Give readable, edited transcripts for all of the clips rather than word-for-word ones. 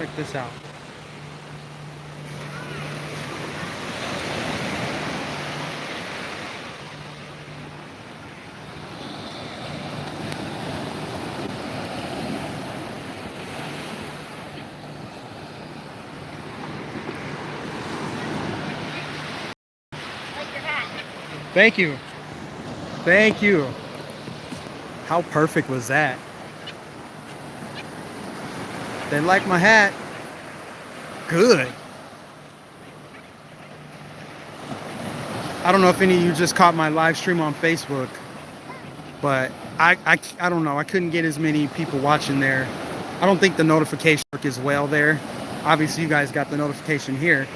Check this out. Thank you. Thank you. How perfect was that? They like my hat. Good. I don't know if any of you just caught my live stream on Facebook, but I don't know. I couldn't get as many people watching there. I don't think the notification worked as well there. Obviously, you guys got the notification here.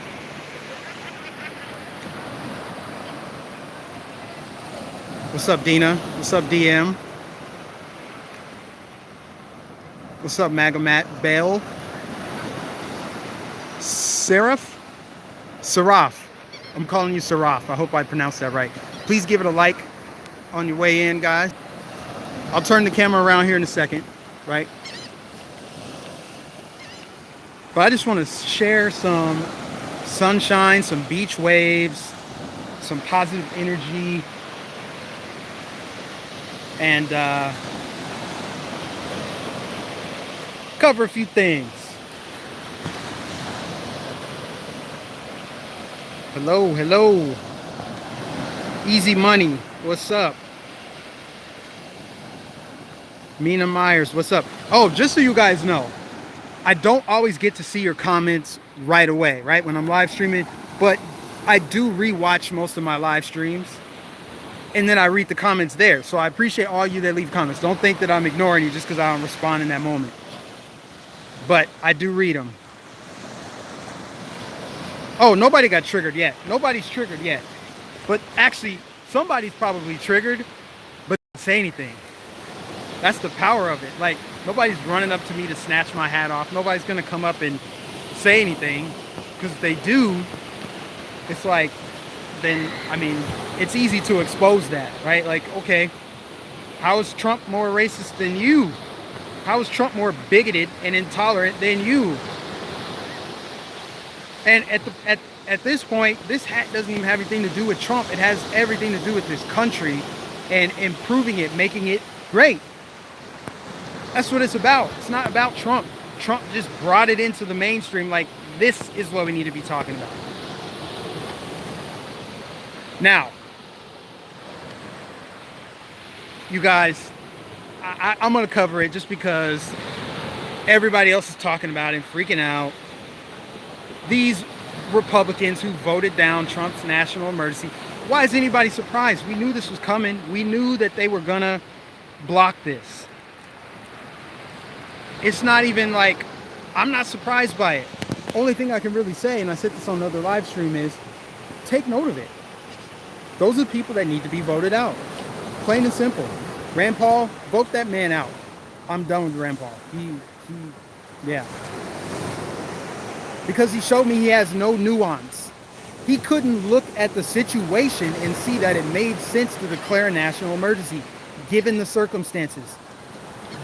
What's up, Dina? What's up, DM? What's up, Magamat Bale? Seraph? Seraph. I'm calling you Seraph. I hope I pronounced that right. Please give it a like on your way in, guys. I'll turn the camera around here in a second, right? But I just want to share some sunshine, some beach waves, some positive energy, and cover a few things. Hello, hello. Easy Money, what's up? Mina Myers, what's up? Oh, just so you guys know, I don't always get to see your comments right away, right? When I'm live streaming, but I do rewatch most of my live streams and then I read the comments there. So I appreciate all you that leave comments. Don't think that I'm ignoring you just because I don't respond in that moment. But I do read them. Oh, nobody got triggered yet. Nobody's triggered yet. But actually, somebody's probably triggered, but don't say anything. That's the power of it. Like, nobody's running up to me to snatch my hat off. Nobody's going to come up and say anything. Because if they do, it's like, then, I mean, it's easy to expose that, right? Like, okay, how is Trump more racist than you? How is Trump more bigoted and intolerant than you? And at this point, this hat doesn't even have anything to do with Trump. It has everything to do with this country and improving it, making it great. That's what it's about. It's not about Trump. Trump just brought it into the mainstream. Like, this is what we need to be talking about. Now, you guys, I'm going to cover it just because everybody else is talking about it and freaking out. These Republicans who voted down Trump's national emergency. Why is anybody surprised? We knew this was coming. We knew that they were going to block this. It's not even like, I'm not surprised by it. Only thing I can really say, and I said this on another live stream, is take note of it. Those are the people that need to be voted out. Plain and simple. Rand Paul, vote that man out. I'm done with Rand Paul. Yeah. Because he showed me he has no nuance. He couldn't look at the situation and see that it made sense to declare a national emergency, given the circumstances,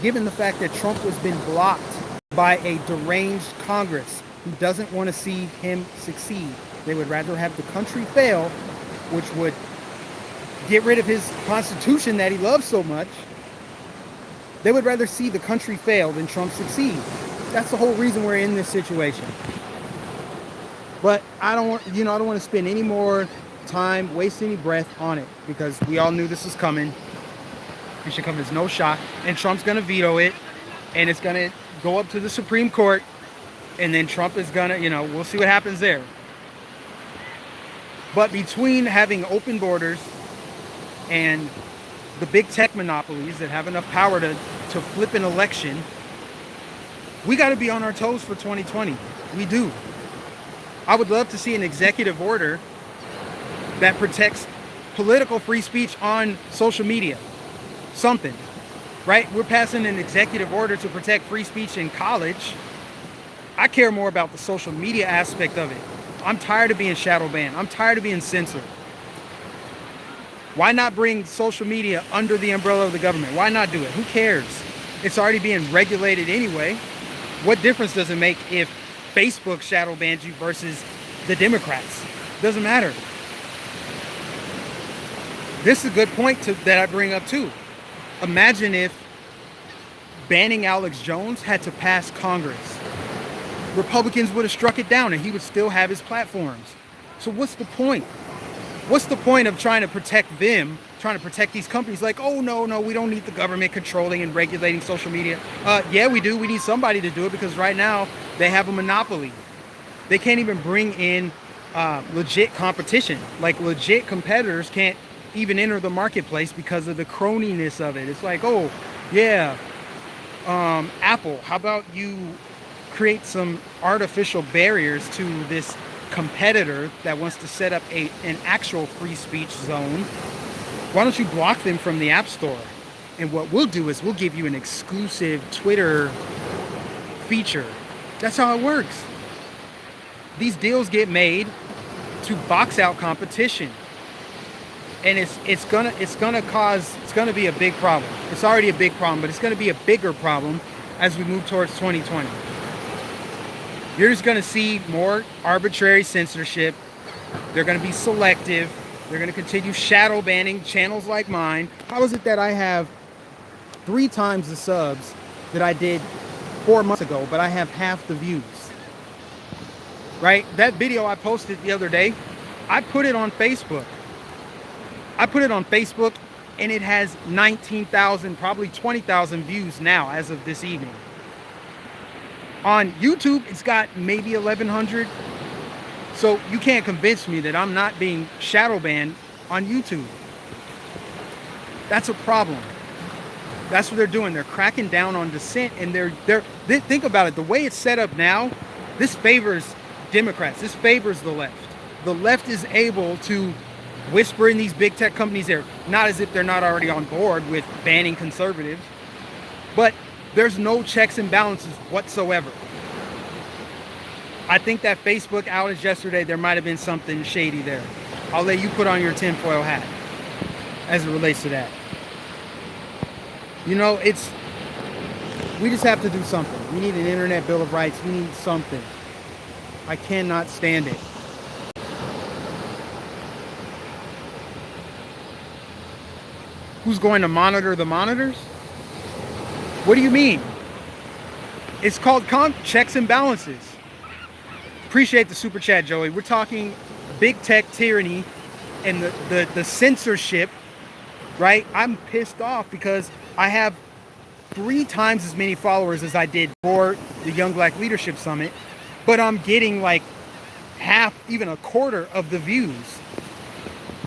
given the fact that Trump has been blocked by a deranged Congress who doesn't want to see him succeed. They would rather have the country fail, which would get rid of his constitution that he loves so much. They would rather see the country fail than Trump succeed. That's the whole reason we're in this situation. But I don't want to spend any more time, waste any breath on it, because we all knew this was coming. It should come as no shock. And Trump's going to veto it, and it's going to go up to the Supreme Court, and then Trump is going to, we'll see what happens there. But between having open borders and the big tech monopolies that have enough power to flip an election, we got to be on our toes for 2020. We do. I would love to see an executive order that protects political free speech on social media. Something, right? We're passing an executive order to protect free speech in college. I care more about the social media aspect of it. I'm tired of being shadow banned. I'm tired of being censored. Why not bring social media under the umbrella of the government? Why not do it? Who cares? It's already being regulated anyway. What difference does it make if Facebook shadow bans you versus the Democrats? Doesn't matter. This is a good point that I bring up too. Imagine if banning Alex Jones had to pass Congress. Republicans would have struck it down and he would still have his platforms. So what's the point? What's the point of trying to protect them, trying to protect these companies? Like, oh, no, we don't need the government controlling and regulating social media. Yeah, we do. We need somebody to do it because right now they have a monopoly. They can't even bring in legit competition. Like legit competitors can't even enter the marketplace because of the croniness of it. It's like, oh, yeah, Apple, how about you create some artificial barriers to this competitor that wants to set up an actual free speech zone? Why don't you block them from the App Store? And what we'll do is we'll give you an exclusive Twitter feature. That's how it works. These deals get made to box out competition. And it's gonna be a big problem. It's already a big problem, but it's gonna be a bigger problem as we move towards 2020. You're just gonna see more arbitrary censorship. They're gonna be selective. They're gonna continue shadow banning channels like mine. How is it that I have 3 times the subs that I did 4 months ago, but I have half the views? Right? That video I posted the other day, I put it on Facebook. And it has 19,000, probably 20,000 views now as of this evening. On YouTube, it's got maybe 1,100. So you can't convince me that I'm not being shadow banned on YouTube. That's a problem. That's what they're doing. They're cracking down on dissent, and they think about it. The way it's set up now, this favors Democrats. This favors the left. The left is able to whisper in these big tech companies there, not as if they're not already on board with banning conservatives, but there's no checks and balances whatsoever. I think that Facebook outage yesterday, there might have been something shady there. I'll let you put on your tinfoil hat as it relates to that. You know, we just have to do something. We need an internet bill of rights. We need something. I cannot stand it. Who's going to monitor the monitors? What do you mean? It's called checks and balances. Appreciate the super chat, Joey. We're talking big tech tyranny and the censorship, right? I'm pissed off because I have 3 times as many followers as I did for the Young Black Leadership Summit, but I'm getting like half, even a quarter of the views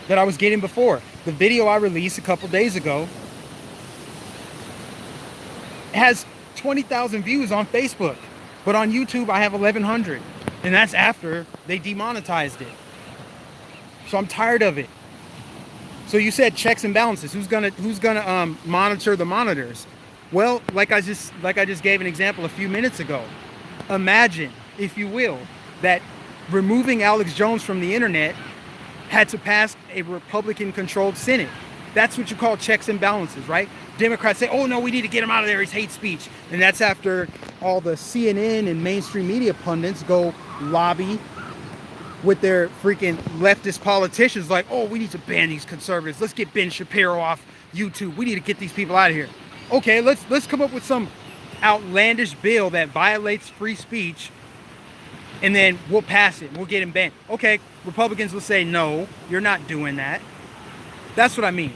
that I was getting before. The video I released a couple days ago has 20,000 views on Facebook, but on YouTube I have 1,100, and that's after they demonetized it. So I'm tired of it. So you said checks and balances. Who's gonna monitor the monitors? Well, like I just gave an example a few minutes ago. Imagine, if you will, that removing Alex Jones from the internet had to pass a Republican-controlled Senate. That's what you call checks and balances, right? Democrats say, oh no, we need to get him out of there, he's hate speech. And that's after all the CNN and mainstream media pundits go lobby with their freaking leftist politicians like, oh, we need to ban these conservatives. Let's get Ben Shapiro off YouTube. We need to get these people out of here. Okay, let's come up with some outlandish bill that violates free speech, and then we'll pass it. We'll get him banned. Okay, Republicans will say, no, you're not doing that. That's what I mean.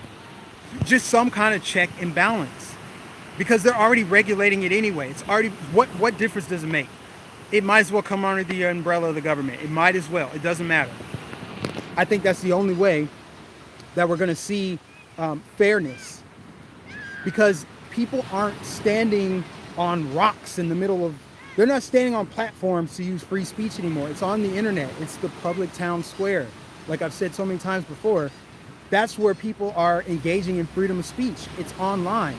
Just some kind of check and balance, because they're already regulating it anyway. It's already, what difference does it make? It might as well come under the umbrella of the government. It might as well. It doesn't matter. I think that's the only way that we're going to see fairness, because people aren't standing on rocks in the middle of, they're not standing on platforms to use free speech anymore. It's on the internet. It's the public town square. Like I've said so many times before, that's where people are engaging in freedom of speech. It's online.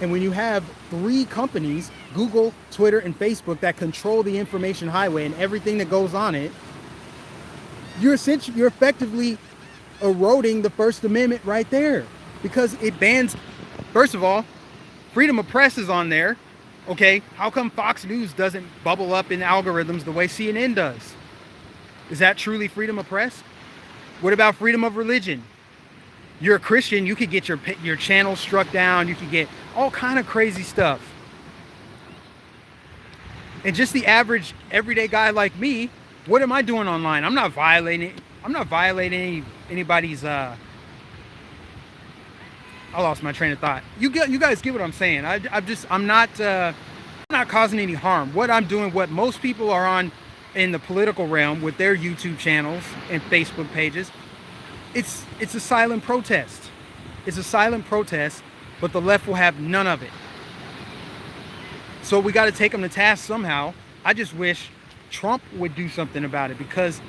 And when you have 3 companies, Google, Twitter, and Facebook, that control the information highway and everything that goes on it, you're effectively eroding the First Amendment right there, because it bans, first of all, freedom of press is on there. Okay, how come Fox News doesn't bubble up in algorithms the way CNN does? Is that truly freedom of press? What about freedom of religion? You're a Christian, you could get your channel struck down, you could get all kind of crazy stuff. And just the average everyday guy like me, what am I doing online? I'm not violating anybody's I lost my train of thought. You guys get what I'm saying. I'm not causing any harm. What I'm doing, what most people are on in the political realm with their YouTube channels and Facebook pages, it's a silent protest. It's a silent protest, but the left will have none of it. So we got to take them to task somehow. I just wish Trump would do something about it, because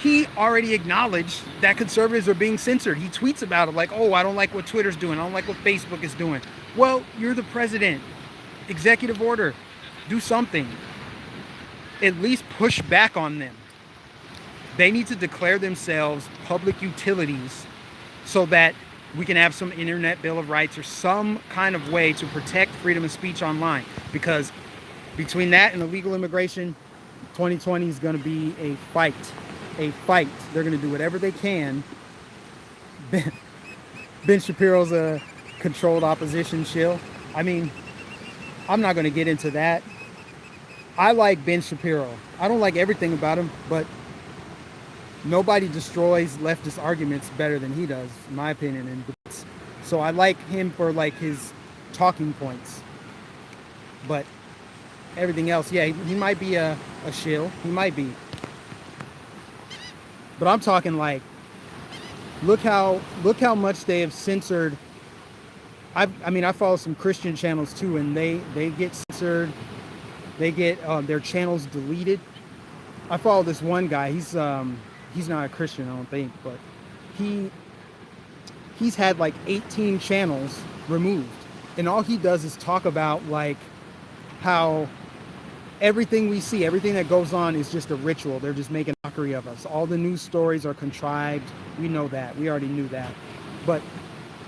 he already acknowledged that conservatives are being censored. He tweets about it like, oh, I don't like what Twitter's doing. I don't like what Facebook is doing. Well, you're the president. Executive order. Do something. At least push back on them. They need to declare themselves public utilities so that we can have some internet bill of rights or some kind of way to protect freedom of speech online. Because between that and illegal immigration, 2020 is going to be a fight. A fight. They're going to do whatever they can. Ben Shapiro's a controlled opposition shill. I mean, I'm not going to get into that. I like Ben Shapiro. I don't like everything about him, but nobody destroys leftist arguments better than he does, in my opinion. And so I like him for like his talking points. But everything else, yeah, he might be a shill. He might be. But I'm talking like, look how much they have censored. I mean, I follow some Christian channels too, and they get censored. They get their channels deleted. I follow this one guy. He's not a Christian, I don't think, but he's had like 18 channels removed, and all he does is talk about like how everything we see, everything that goes on is just a ritual. They're just making mockery of us. All the news stories are contrived. We know that. We already knew that. But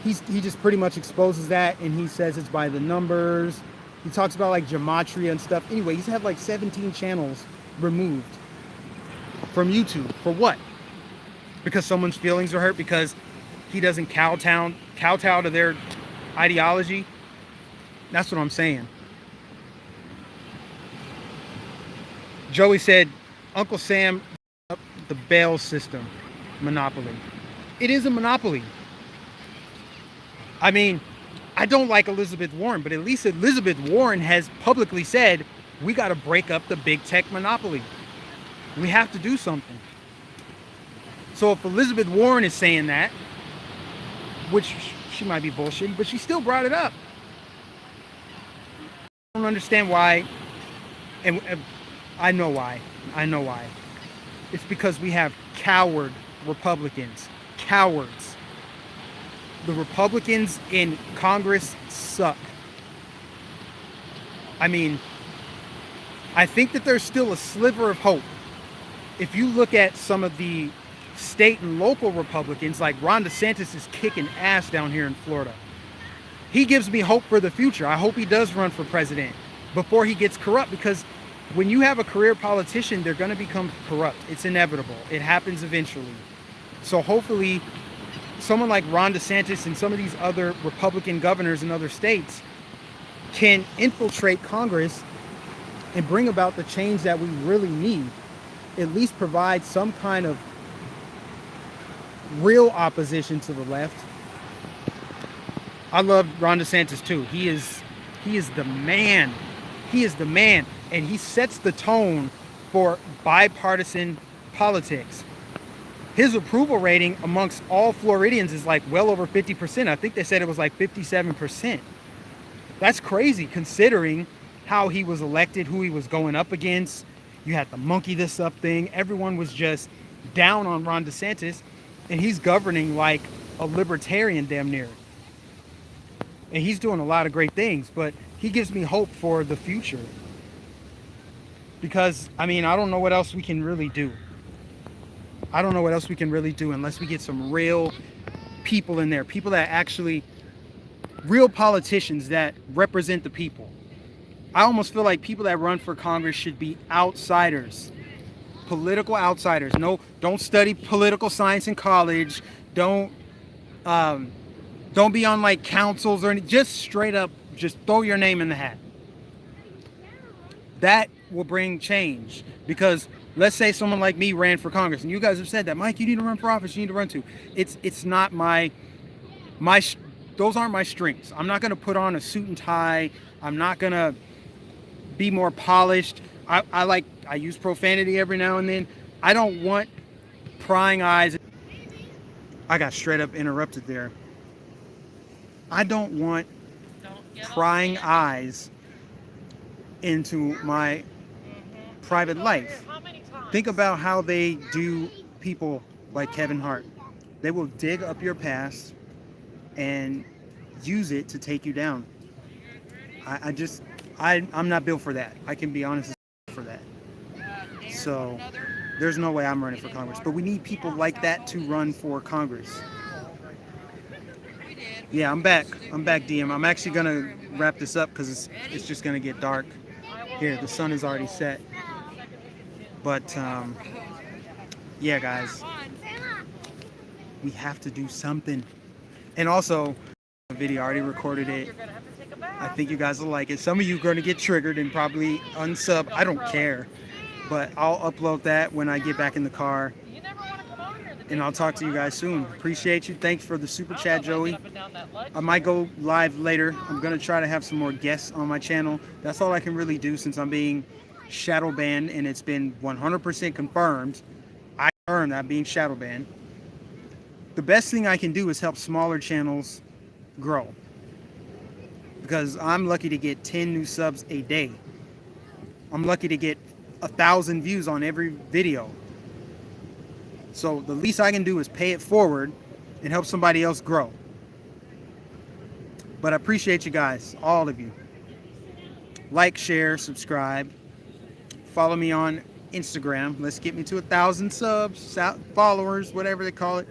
he just pretty much exposes that, and he says it's by the numbers. He talks about like gematria and stuff. Anyway, he's had like 17 channels removed from YouTube. For what? Because someone's feelings are hurt? Because he doesn't kowtow to their ideology? That's what I'm saying. Joey said, Uncle Sam, the bail system monopoly. It is a monopoly. I mean, I don't like Elizabeth Warren, but at least Elizabeth Warren has publicly said, we got to break up the big tech monopoly. We have to do something. So if Elizabeth Warren is saying that, which she might be bullshitting, but she still brought it up. I don't understand why, and I know why. It's because we have coward Republicans. Cowards. The Republicans in Congress suck. I mean, I think that there's still a sliver of hope. If you look at some of the state and local Republicans, like Ron DeSantis is kicking ass down here in Florida. He gives me hope for the future. I hope he does run for president before he gets corrupt, because when you have a career politician, they're going to become corrupt. It's inevitable. It happens eventually. So hopefully someone like Ron DeSantis and some of these other Republican governors in other states can infiltrate Congress and bring about the change that we really need. At least provide some kind of real opposition to the left. I love Ron DeSantis too. He is the man. He is the man. And he sets the tone for bipartisan politics. His approval rating amongst all Floridians is like well over 50%. I think they said it was like 57%. That's crazy considering how he was elected, who he was going up against. You had the monkey this up thing. Everyone was just down on Ron DeSantis, and he's governing like a libertarian damn near. And he's doing a lot of great things, but he gives me hope for the future. Because, I mean, I don't know what else we can really do. I don't know what else we can really do unless we get some real people in there. People that actually, real politicians that represent the people. I almost feel like people that run for Congress should be outsiders, political outsiders. No, don't study political science in college. Don't um, don't be on like councils or anything. Just straight up, just throw your name in the hat. That will bring change. Because let's say someone like me ran for Congress, and you guys have said that, Mike, you need to run for office. You need to run too. It's not my those aren't my strengths. I'm not gonna put on a suit and tie. I'm not gonna be more polished. I use profanity every now and then. I don't want prying eyes. I got straight up interrupted there. I don't want prying eyes into my private life. Think about how they do people like Kevin Hart. They will dig up your past and use it to take you down. I'm not built for that. I can be honest for that. So there's no way I'm running for Congress. But we need people like that to run for Congress. Yeah, I'm back. DM. I'm actually gonna wrap this up because it's just gonna get dark. Here, the sun is already set. But yeah, guys, we have to do something. And also, the video, I already recorded it. I think you guys will like it. Some of you are going to get triggered and probably unsub. I don't care. But I'll upload that when I get back in the car. And I'll talk to you guys soon. Appreciate you. Thanks for the super chat, Joey. I might go live later. I'm going to try to have some more guests on my channel. That's all I can really do since I'm being shadow banned and it's been 100% confirmed. I confirm that I'm being shadow banned. The best thing I can do is help smaller channels grow. Because I'm lucky to get 10 new subs a day. I'm lucky to get 1,000 views on every video. So the least I can do is pay it forward and help somebody else grow. But I appreciate you guys, all of you. Like, share, subscribe. Follow me on Instagram. Let's get me to 1,000 subs, followers, whatever they call it.